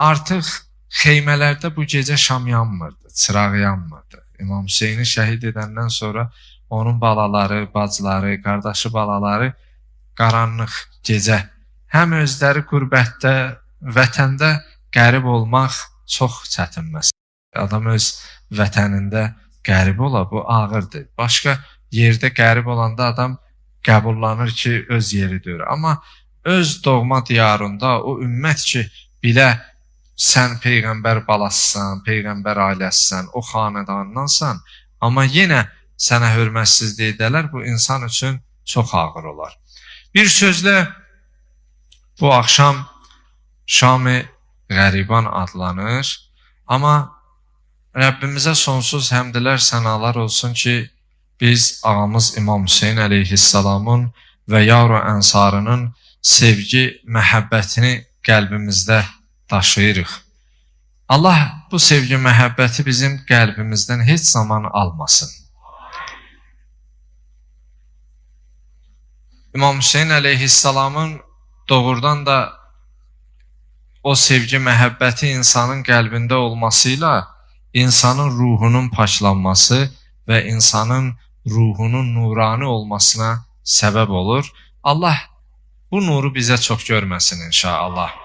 Artıq xeymələrdə bu gecə şam yanmırdı, çıraq yanmırdı. İmam Hüseyni şəhid edəndən sonra onun balaları, bacıları, qardaşı balaları qaranlıq gecə həm özləri qürbətdə, vətəndə qərib olmaq çox çətin məsələ. Adam öz vətənində qərib ola, bu ağırdır. Başqa yerdə qərib olanda adam qəbullanır ki, öz yeridir. Amma öz doğma diyarında o ümmət ki, bilə sən Peyğəmbər balasısan, Peyğəmbər ailəsisən, o xanədandansan, amma yenə sənə hörmətsizlik edələr, bu insan üçün çox ağır olar. Bir sözlə, bu axşam Şam-ı Qəriban adlanır, amma Rəbbimizə sonsuz həmdlər, sənalar olsun ki, biz ağamız İmam Hüseyin əleyhissalamın və yar-ı ənsarının sevgi, məhəbbətini qəlbimizdə daşıyırıq. Allah bu sevgi, məhəbbəti bizim qəlbimizdən heç zaman almasın. İmam Hüseyin əleyhissalamın doğrudan da o sevgi, məhəbbəti insanın qəlbində olmasıyla insanın ruhunun paçlanması və insanın ruhunun nurani olmasına səbəb olur. Allah bu nuru bizə çox görməsin inşallah.